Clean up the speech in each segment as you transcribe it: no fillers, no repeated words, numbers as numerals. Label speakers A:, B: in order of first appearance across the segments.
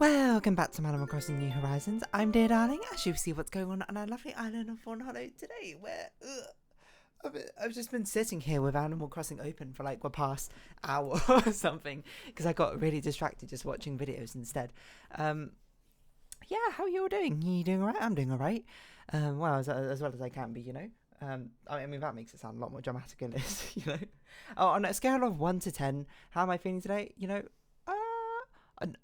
A: Welcome back to Animal Crossing New Horizons. I'm dear darling, as you see what's going on our lovely island of Fawnhollow today, where I've just been sitting here with Animal Crossing open for like the past hour or something, because I got really distracted just watching videos instead. Yeah, how are you all doing? You doing alright? I'm doing alright. Well, as well as I can be, you know. I mean, that makes it sound a lot more dramatic than it is, you know. Oh, on a scale of 1 to 10, how am I feeling today? You know,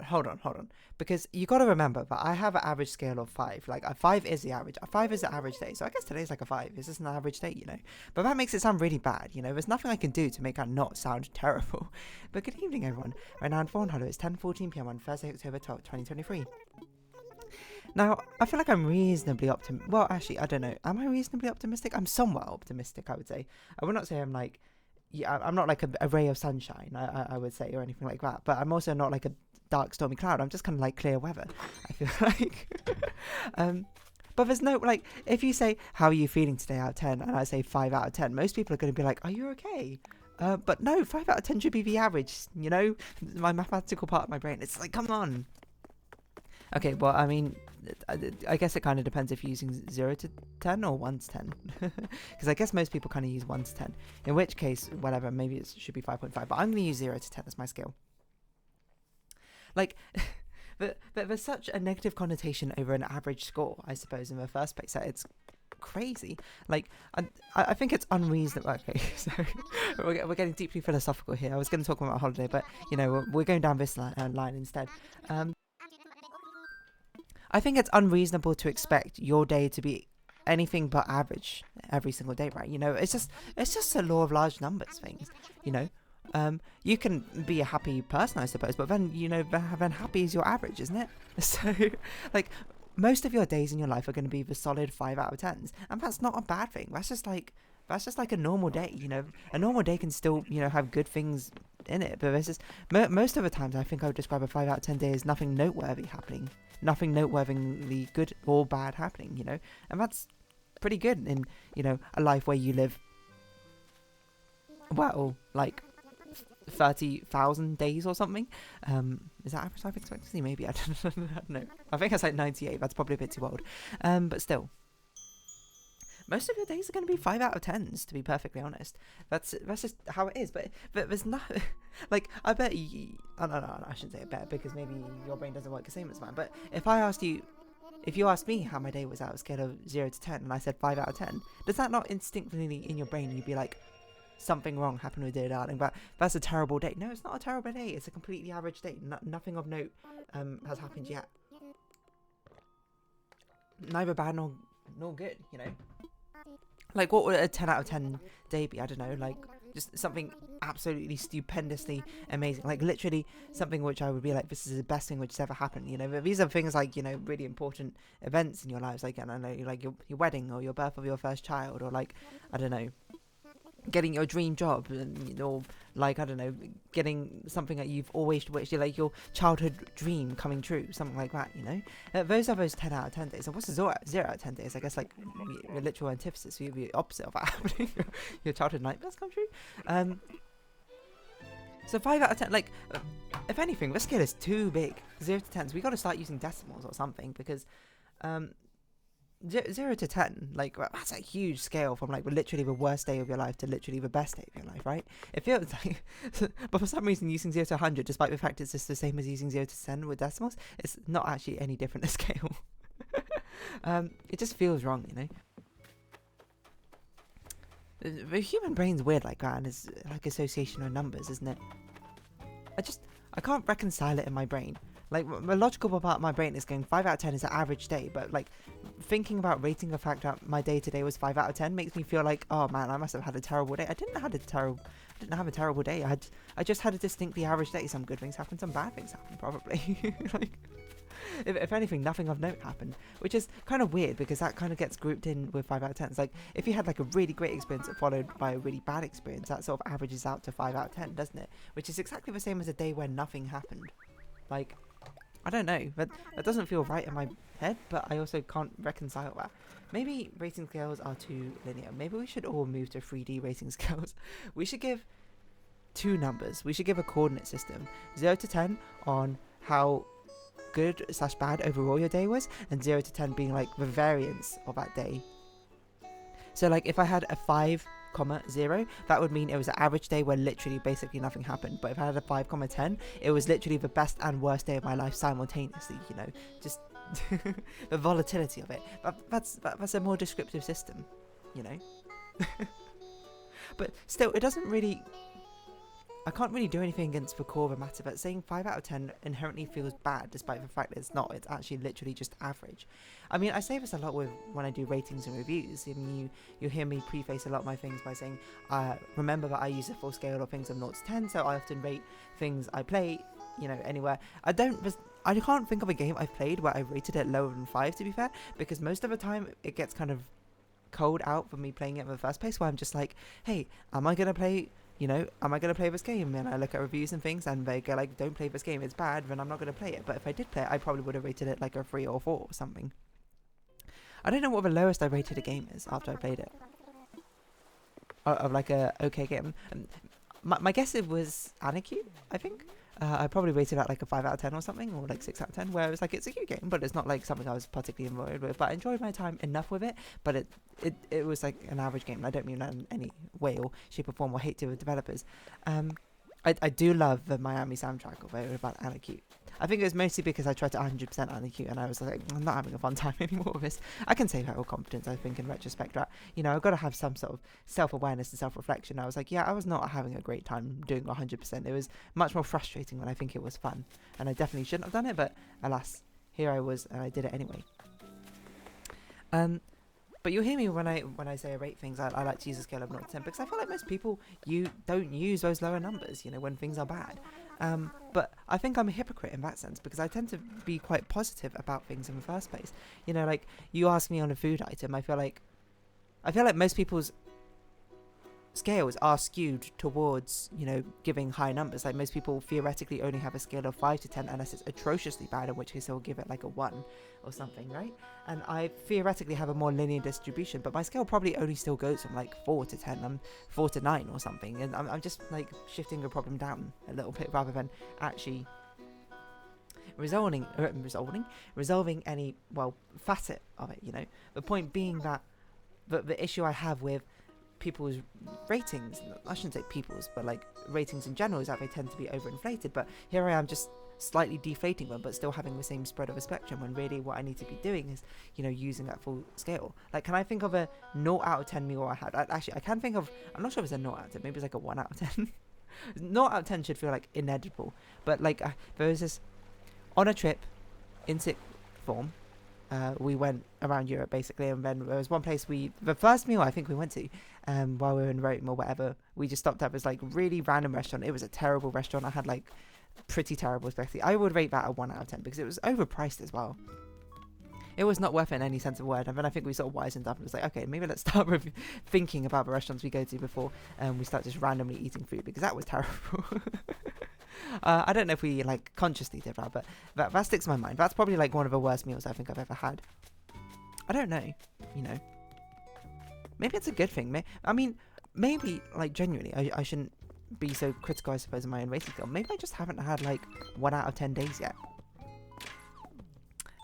A: hold on, because you got to remember that I have an average scale of 5. Like a 5 is the average. A 5 is the average day, so I guess today's like a 5. It's just an average day, you know. But that makes it sound really bad, you know. There's nothing I can do to make that not sound terrible. But good evening, everyone. Right now in Fawnhallow, it's 10:14 p.m. on Thursday, October 12th, 2023. Now, I feel like I'm reasonably optimistic. Well, actually, I don't know. Am I reasonably optimistic? I'm somewhat optimistic, I would say. I would not say I'm like, yeah, I'm not like a ray of sunshine, I would say, or anything like that. But I'm also not like a dark, stormy cloud. I'm just kind of like clear weather, I feel like. But there's no, like, if you say, how are you feeling today out of 10? And I say 5 out of 10, most people are going to be like, are you okay? But no, 5 out of 10 should be the average, you know? My mathematical part of my brain, it's like, come on. Okay, well, I mean, I guess it kind of depends if you're using 0 to 10 or 1 to 10. Because I guess most people kind of use 1 to 10. In which case, whatever, maybe it should be 5.5. But I'm going to use 0 to 10 as my scale. Like, but there's such a negative connotation over an average score, I suppose, in the first place. That it's crazy. Like, I think it's unreasonable. Okay, so we're getting deeply philosophical here. I was going to talk about my holiday, but, you know, we're going down this line instead. I think it's unreasonable to expect your day to be anything but average every single day, right? You know, it's just a law of large numbers things, you know. You can be a happy person, I suppose, but then, you know, then happy is your average, isn't it? So, like, most of your days in your life are going to be the solid 5 out of 10s, and that's not a bad thing. That's just like a normal day, you know. A normal day can still, you know, have good things in it, but this is most of the times I think I would describe a 5 out of 10 day as nothing noteworthy happening, nothing noteworthily good or bad happening, you know, and that's pretty good in, you know, a life where you live, well, like 30,000 days or something. Is that average life expectancy? Maybe, I don't know. I think it's like 98. That's probably a bit too old. But still, most of your days are going to be 5 out of 10s, to be perfectly honest. That's just how it is. But there's no, like, I bet you, oh, no, I shouldn't say it bet, because maybe your brain doesn't work the same as mine. But if you asked me how my day was out of a scale of 0 to 10, and I said 5 out of 10, does that not instinctively in your brain, you'd be like, something wrong happened with dear darling, but that's a terrible day? No, it's not a terrible day. It's a completely average day. Nothing of note has happened yet. Neither bad nor good, you know. Like, what would a 10 out of 10 day be? I don't know, like, just something absolutely stupendously amazing. Like, literally something which I would be like, this is the best thing which has ever happened, you know. But these are things like, you know, really important events in your lives. Like, I don't know, like your wedding or your birth of your first child, or like, I don't know, getting your dream job, and, or like, I don't know, getting something that you've always wished, like your childhood dream coming true, something like that, you know. Those are those 10 out of 10 days. And what's the 0 out of 10 days? I guess like your literal antithesis, the opposite of that happening. Your childhood nightmares come true. So 5 out of 10, like, if anything, this scale is too big. 0 to 10s, we got to start using decimals or something, because 0 to 10, like, that's a huge scale from like literally the worst day of your life to literally the best day of your life, right? It feels like, but for some reason using 0 to 100, despite the fact it's just the same as using 0 to 10 with decimals, it's not actually any different a scale. It just feels wrong, you know. The human brain's weird like that, and it's like association of numbers, isn't it? I can't reconcile it in my brain. Like, the logical part of my brain is going 5 out of 10 is an average day, but like thinking about rating the fact that my day today was 5 out of 10 makes me feel like, oh man, I must have had a terrible day. I didn't have a terrible day. I just had a distinctly average day. Some good things happened, some bad things happened, probably. Like, if anything, nothing of note happened, which is kind of weird, because that kind of gets grouped in with 5 out of 10. It's like, if you had like a really great experience followed by a really bad experience, that sort of averages out to 5 out of 10, doesn't it? Which is exactly the same as a day where nothing happened. Like, I don't know, but that doesn't feel right in my head, but I also can't reconcile that. Maybe rating scales are too linear. Maybe we should all move to 3D rating scales. We should give 2 numbers. We should give a coordinate system. 0 to 10 on how good / bad overall your day was, and 0 to 10 being like the variance of that day. So like if I had a 5,0, that would mean it was an average day where literally basically nothing happened. But if I had a 5,10, it was literally the best and worst day of my life simultaneously, you know, just the volatility of it. That's a more descriptive system, you know. But still, it doesn't really, I can't really do anything against the core of the matter, but saying 5 out of 10 inherently feels bad, despite the fact that it's not. It's actually literally just average. I mean, I say this a lot when I do ratings and reviews. I mean, you hear me preface a lot of my things by saying, remember that I use a full scale of things of 0 to 10, so I often rate things I play, you know, anywhere. I can't think of a game I've played where I rated it lower than 5, to be fair, because most of the time it gets kind of cold out for me playing it in the first place, where I'm just like, hey, am I going to play this game? And I look at reviews and things, and they go like, don't play this game, it's bad, then I'm not going to play it. But if I did play it, I probably would have rated it like a 3 or 4 or something. I don't know what the lowest I rated a game is after I played it. Of like a okay game. My guess it was ACNH, I think. I probably rated it like a 5 out of 10 or something, or like 6 out of 10, where it was like, it's a cute game, but it's not like something I was particularly involved with. But I enjoyed my time enough with it, but it was like an average game. I don't mean that in any way or shape or form or hate to the developers. I do love the Miami soundtrack, although about ACNH. I think it was mostly because I tried to 100% ACNH, and I was like, I'm not having a fun time anymore with this. I can say that with confidence, I think, in retrospect, that, you know, I've got to have some sort of self-awareness and self-reflection. I was like, yeah, I was not having a great time doing 100%. It was much more frustrating when I think it was fun, and I definitely shouldn't have done it, but alas, here I was, and I did it anyway. But you'll hear me when I say I rate things, I like to use a scale of 0 to 10, because I feel like most people, you don't use those lower numbers, you know, when things are bad. But I think I'm a hypocrite in that sense, because I tend to be quite positive about things in the first place. You know, like, you ask me on a food item, I feel like most people's scales are skewed towards, you know, giving high numbers. Like, most people theoretically only have a scale of 5 to 10 unless it's atrociously bad, in which case they'll give it like a 1 or something, right? And I theoretically have a more linear distribution, but my scale probably only still goes from like 4 to 10, 4 to 9 or something, and I'm just like shifting the problem down a little bit rather than actually resolving any, well, facet of it, you know. The point being that the issue I have with people's ratings, I shouldn't say people's, but like ratings in general, is that they tend to be overinflated. But here I am just slightly deflating them, but still having the same spread of a spectrum, when really what I need to be doing is, you know, using that full scale. Like, can I think of a 0 out of 10 meal I had? I can think of, I'm not sure if it's a 0 out of 10, maybe it's like a 1 out of 10. 0 out of 10 should feel like inedible, but like there was this, on a trip in sixth form, we went around Europe basically, and then there was one place the first meal I think we went to, while we were in Rome or whatever, we just stopped at this like really random restaurant. It was a terrible restaurant. I had like pretty terrible spaghetti. I would rate that a 1 out of 10 because it was overpriced as well. It was not worth it in any sense of word. And then I think we sort of wisened up and was like, okay, maybe let's start with thinking about the restaurants we go to before we start just randomly eating food, because that was terrible. I don't know if we like consciously did that, but that sticks in my mind. That's probably like one of the worst meals I think I've ever had. I don't know, you know. Maybe it's a good thing. I mean, maybe like genuinely, I shouldn't be so critical, I suppose, in my own rating scale. Maybe I just haven't had like 1 out of 10 days yet.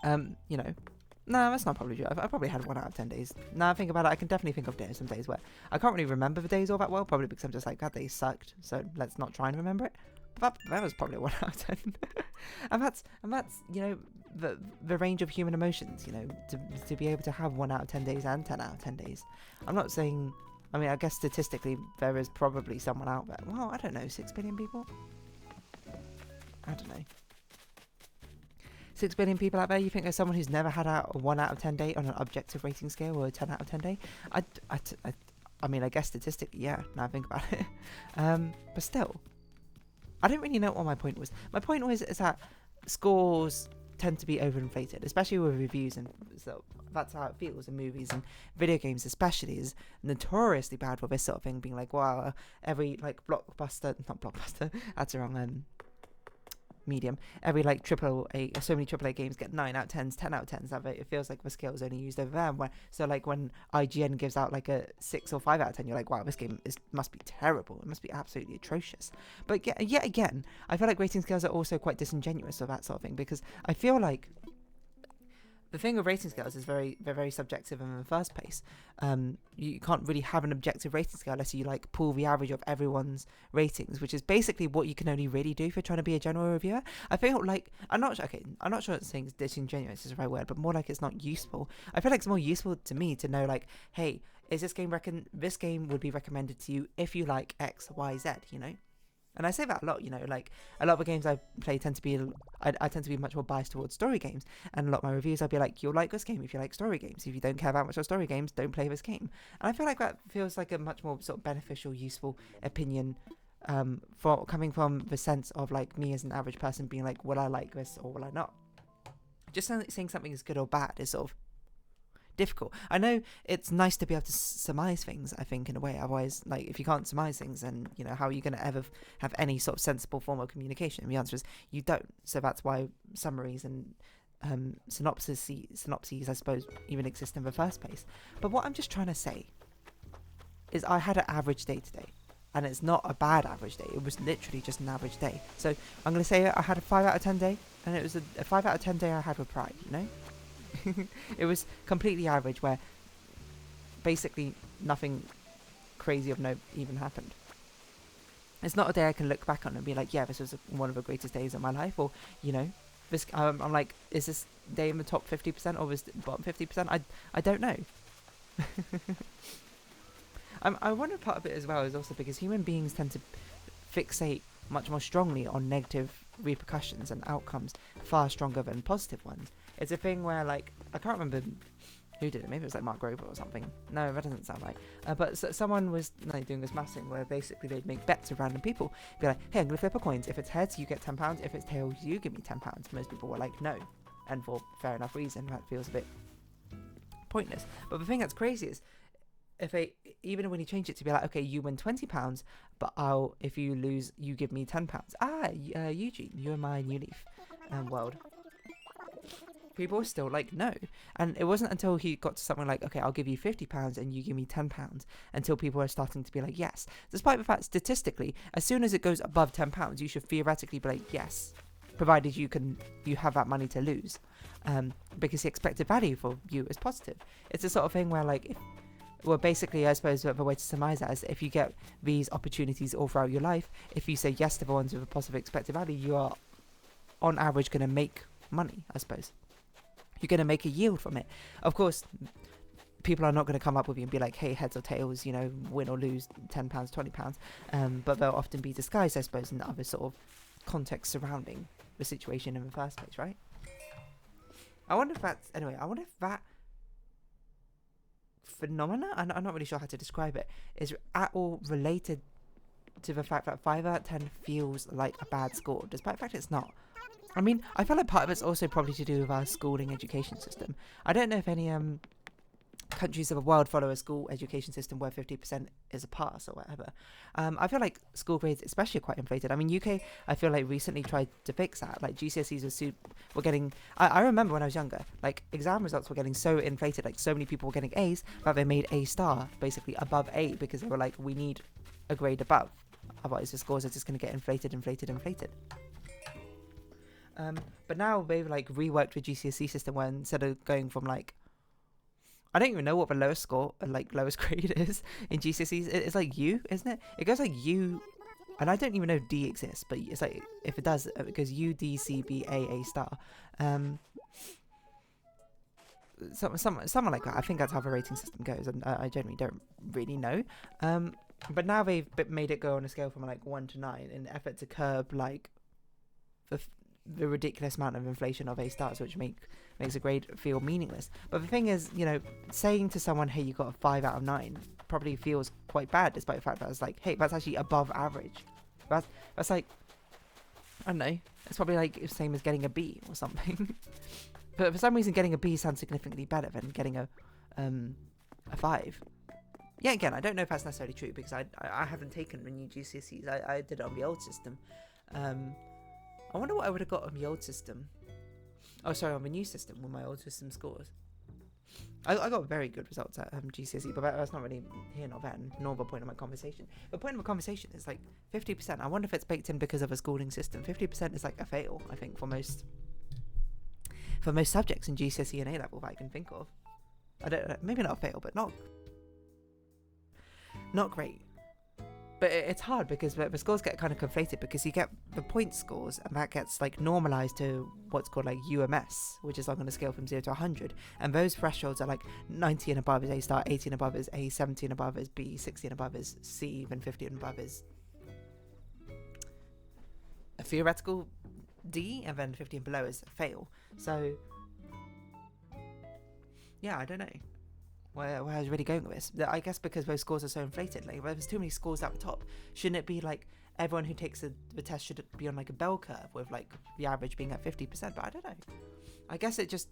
A: You know. No, that's not probably true. I've probably had 1 out of 10 days. Now I think about it, I can definitely think of some days where I can't really remember the days all that well, probably because I'm just like, that day sucked, so let's not try and remember it. But that was probably a 1 out of 10. and that's you know, the range of human emotions, you know, to be able to have 1 out of 10 days and 10 out of 10 days. I'm not saying, I mean, I guess statistically there is probably someone out there. Well, I don't know, 6 billion people? I don't know. 6 billion people out there, you think there's someone who's never had a 1 out of 10 day on an objective rating scale, or a 10 out of 10 day? I mean, I guess statistically, yeah, now I think about it. But still, I don't really know what my point was. My point was is that scores tend to be overinflated, especially with reviews, and so that's how it feels in movies, and video games especially is notoriously bad for this sort of thing, being like, wow, every like blockbuster, not blockbuster, that's the wrong medium. Every like so many AAA games get 9 out of 10s, 10 out of 10s. It feels like the scale is only used over there. So like when IGN gives out like a 6 or 5 out of 10, you're like, wow, this game must be terrible. It must be absolutely atrocious. But yet again, I feel like rating scales are also quite disingenuous of that sort of thing, because I feel like the thing with rating scales is they're very subjective in the first place. You can't really have an objective rating scale unless you like pull the average of everyone's ratings, which is basically what you can only really do if you're trying to be a general reviewer. I feel like I'm not sure it's saying disingenuous is the right word, but more like it's not useful. I feel like it's more useful to me to know like, hey, is this game this game would be recommended to you if you like X, Y, Z, you know? And I say that a lot, you know, like a lot of the games I play tend to be, I tend to be much more biased towards story games. And a lot of my reviews, I'll be like, you'll like this game if you like story games. If you don't care that much about story games, don't play this game. And I feel like that feels like a much more sort of beneficial, useful opinion coming from the sense of like me as an average person being like, will I like this or will I not? Just saying something is good or bad is sort of difficult. I know it's nice to be able to surmise things, I think, in a way. Otherwise, like, if you can't surmise things, then, you know, how are you going to ever have any sort of sensible form of communication? And the answer is you don't. So that's why summaries and synopses, I suppose, even exist in the first place. But what I'm just trying to say is I had an average day today. And it's not a bad average day. It was literally just an average day. So I'm going to say I had a 5 out of 10 day. And it was a 5 out of 10 day I had with pride, you know? It was completely average, where basically nothing crazy of note even happened. It's not a day I can look back on and be like, yeah, this was one of the greatest days of my life, or, you know, this. I'm like, is this day in the top 50% or was it bottom 50%? I don't know. I wonder part of it as well is also because human beings tend to fixate much more strongly on negative repercussions and outcomes, far stronger than positive ones. It's a thing where, like, I can't remember who did it. Maybe it was like Mark Grover or something. No, that doesn't sound right. But someone was like doing this maths thing where basically they'd make bets with random people. Be like, hey, I'm gonna flip a coin. If it's heads, you get £10. If it's tails, you give me £10. Most people were like, no, and for fair enough reason, that feels a bit pointless. But the thing that's crazy is, even when you change it to be like, okay, you win £20, but if you lose, you give me £10. Eugene, you are my new leaf world. People were still like, no. And it wasn't until he got to something like, okay, I'll give you £50 and you give me £10, until people were starting to be like, yes. Despite the fact, statistically, as soon as it goes above £10, you should theoretically be like, yes, provided you have that money to lose, because the expected value for you is positive. It's the sort of thing where, like, basically, I suppose the way to surmise that is if you get these opportunities all throughout your life, if you say yes to the ones with a positive expected value, you are, on average, going to make money, I suppose. You're going to make a yield from it. Of course, people are not going to come up with you and be like, hey, heads or tails, you know, win or lose £10, £20. But they'll often be disguised, I suppose, in other sort of context surrounding the situation in the first place, right? I wonder if that phenomena, I'm not really sure how to describe it, is at all related to the fact that 5 out of 10 feels like a bad score, despite the fact it's not. I mean, I feel like part of it's also probably to do with our schooling education system. I don't know if any countries of the world follow a school education system where 50% is a pass or whatever. I feel like school grades especially are quite inflated. I mean, UK, I feel like recently tried to fix that. Like GCSEs were getting, I remember when I was younger, like exam results were getting so inflated, like so many people were getting A's that they made A star basically above A, because they were like, we need a grade above, otherwise the scores are just going to get inflated. But now they've like reworked the GCSE system where instead of going from like, I don't even know what the lowest score, like lowest grade is in GCSEs. It's like U, isn't it? It goes like U, and I don't even know if D exists, but it's like, if it does, it goes U, D, C, B, A star. Something like that. I think that's how the rating system goes, and I generally don't really know. But now they've made it go on a scale from like 1 to 9 in an effort to curb like the ridiculous amount of inflation of A stars, which makes a grade feel meaningless. But the thing is, you know, saying to someone, hey, you got a 5 out of 9 probably feels quite bad, despite the fact that it's like, hey, that's actually above average. That's like, I don't know, it's probably like the same as getting a B or something. But for some reason, getting a B sounds significantly better than getting a 5. Yeah, again, I don't know if that's necessarily true, because I haven't taken the new GCSEs. I did it on the old system. I wonder what I would have got on the old system. Oh, sorry, on the new system with my old system scores. I got very good results at GCSE, but that's not really here nor there, nor the point of my conversation. The point of my conversation is like 50%. I wonder if it's baked in because of a schooling system. 50% is like a fail, I think, for most subjects in GCSE and A level that I can think of. I don't know, maybe not a fail, but not great. But it's hard because the scores get kind of conflated because you get the point scores and that gets like normalized to what's called like UMS, which is like on a scale from 0 to 100. And those thresholds are like 90 and above is A star, 80 and above is A, 70 and above is B, 60 and above is C, then 50 and above is a theoretical D, and then 50 and below is fail. So yeah, I don't know where I was really going with this. I guess because those scores are so inflated, like there's too many scores at the top. Shouldn't it be like everyone who takes the test should be on like a bell curve with like the average being at 50%? But I don't know. I guess it's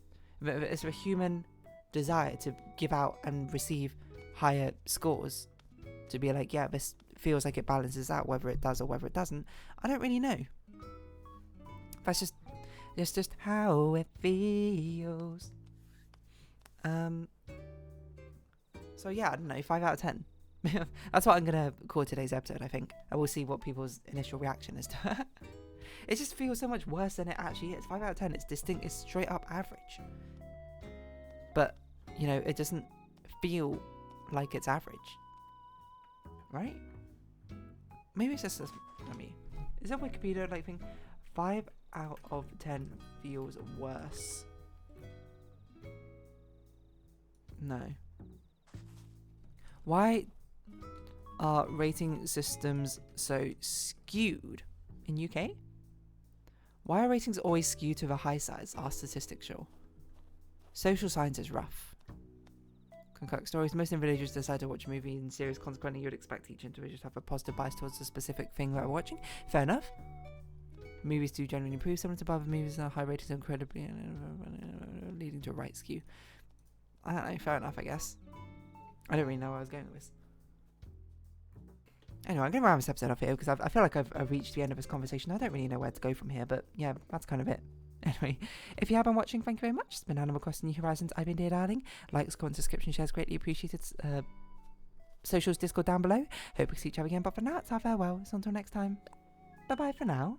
A: a human desire to give out and receive higher scores, to be like, yeah, this feels like it balances out, whether it does or whether it doesn't. I don't really know. That's just how it feels. So yeah, I don't know, 5 out of 10. That's what I'm going to call today's episode, I think. I will see what people's initial reaction is to it. It just feels so much worse than it actually is. 5 out of 10, it's distinct, it's straight up average. But, you know, it doesn't feel like it's average. Right? Maybe it's just, is that Wikipedia like thing? 5 out of 10 feels worse. No. Why are rating systems so skewed in UK? Why are ratings always skewed to the high sides? Our statistics show. Social science is rough. Concoct stories. Most individuals decide to watch a movie and series. Consequently, you would expect each individual to have a positive bias towards a specific thing they're watching. Fair enough. Movies do generally improve. Some above movies are high ratings incredibly leading to a right skew. I don't know. Fair enough, I guess. I don't really know where I was going with this. Anyway, I'm going to round this episode off here because I feel like I've reached the end of this conversation. I don't really know where to go from here, but yeah, that's kind of it. Anyway, if you have been watching, thank you very much. It's been Animal Crossing New Horizons. I've been Dear Darling. Likes, comments, subscription, shares greatly appreciated. Socials, Discord down below. Hope we see each other again, but for now, it's our farewell. So until next time, bye-bye for now.